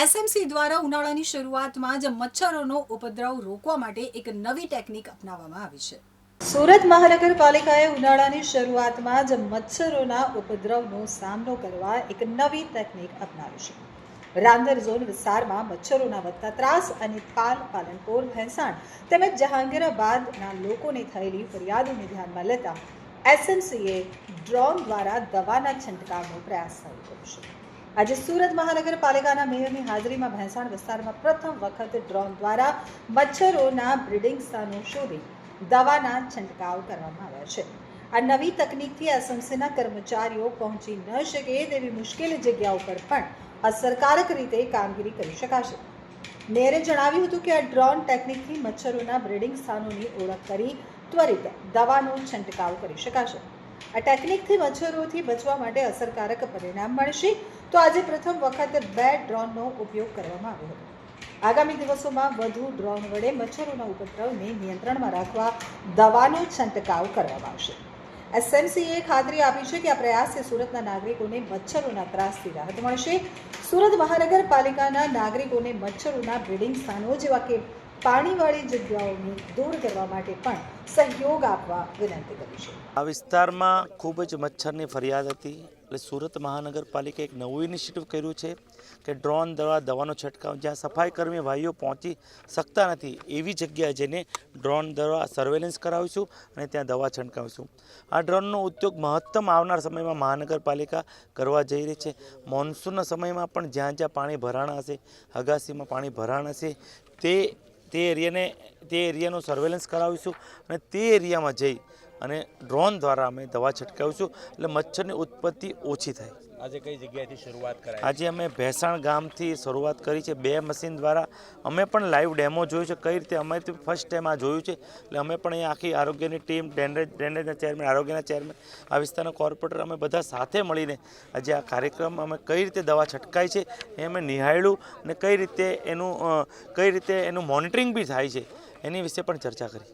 SMC દ્વારા ઉનાળાની શરૂઆતમાં જ મચ્છરોનો ઉપદ્રવ રોકવા માટે એક નવી ટેકનિક અપનાવવામાં આવી છે। સુરત મહાનગરપાલિકાએ ઉનાળાની શરૂઆતમાં જ મચ્છરોના ઉપદ્રવનો સામનો કરવા એક નવી ટેકનિક અપનાવી છે। રાંદેર ઝોન વિસ્તારમાં મચ્છરોના વધતા ત્રાસ અને પાલનપુર, ભેંસાણ તેમજ જહાંગીરાબાદના લોકોને થયેલી ફરિયાદોને ધ્યાનમાં લેતા એસએમસીએ ડ્રોન દ્વારા દવાના છંટકાવનો પ્રયાસ શરૂ કર્યો છે। આજે સુરત મહાનગરપાલિકાના મેયરની હાજરીમાં ભેંસાણ વિસ્તારમાં પ્રથમ વખત ડ્રોન દ્વારા મચ્છરોના બ્રીડિંગ સ્થાનો શોધી દવાના છંટકાવ કરવામાં આવ્યા છે। આ નવી તકનીકથી એસએમસીના કર્મચારીઓ પહોંચી ન શકે તેવી મુશ્કેલ જગ્યાઓ પર પણ અસરકારક રીતે કામગીરી કરી શકાશે। મેયરે જણાવ્યું હતું કે આ ડ્રોન ટેકનિકથી મચ્છરોના બ્રીડિંગ સ્થાનોની ઓળખ કરી ત્વરિત દવાનો છંટકાવ કરી શકાશે। આ ટેકનિકથી મચ્છરોથી બચવા માટે અસરકારક પરિણામ મળશે। તો આજે પ્રથમ વખત 2 ડ્રોનનો ઉપયોગ કરવામાં આવ્યો હતો। આગામી દિવસોમાં વધુ ડ્રોન વડે મચ્છરોના ઉપદ્રવને નિયંત્રણમાં રાખવા દવાનો છંટકાવ કરવામાં આવશે। એસએમસીએ ખાતરી આપી છે કે આ પ્રયાસથી સુરતના નાગરિકોને મચ્છરોના ત્રાસથી રાહત મળશે। સુરત મહાનગરપાલિકાના નાગરિકોને મચ્છરોના બ્રીડિંગ સ્થાનો જેવા કે પાણીવાળી જગ્યાઓને દૂર કરવા માટે પણ સહયોગ આપવા વિનંતી કરી છે। આ વિસ્તારમાં ખૂબ જ મચ્છરની ફરિયાદ હતી, એટલે સુરત મહાનગરપાલિકાએ એક નવું ઇનિશિયેટિવ કર્યું છે કે ડ્રોન દ્વારા દવાનો છંટકાવ, જ્યાં સફાઈ કર્મી ભાઈઓ પહોંચી શકતા નથી એવી જગ્યાએ જઈને ડ્રોન દ્વારા સર્વેલન્સ કરાવીશું અને ત્યાં દવા છંટકાવીશું। આ ડ્રોનનો ઉદ્યોગ મહત્તમ આવનાર સમયમાં મહાનગરપાલિકા કરવા જઈ રહી છે। મોન્સૂનના સમયમાં પણ જ્યાં જ્યાં પાણી ભરાણ હશે, અગાસીમાં પાણી ભરાણ હશે, તે એરિયાનું સર્વેલન્સ કરાવીશું અને તે એરિયામાં જઈ અને ડ્રોન દ્વારા અમે દવા છંટકાવીશું એટલે મચ્છરની ઉત્પત્તિ ઓછી થાય। આજે કઈ જગ્યાએથી શરૂઆત કરાઈ? આજે અમે ભેંસાણ ગામથી શરૂઆત કરી છે। 2 મશીન દ્વારા અમે પણ લાઈવ ડેમો જોયું છે, કઈ રીતે અમે ફર્સ્ટ ટાઈમ આ જોયું છે। એટલે અમે પણ અહીંયા આખી આરોગ્યની ટીમ, ડ્રેનેજના ચેરમેન, આરોગ્યના ચેરમેન, આ વિસ્તારના કોર્પોરેટર, અમે બધા સાથે મળીને આજે આ કાર્યક્રમ અમે કઈ રીતે દવા છંટકાય છે એ અમે નિહાળ્યું અને કઈ રીતે એનું મોનિટરિંગ બી થાય છે એની વિશે પણ ચર્ચા કરી।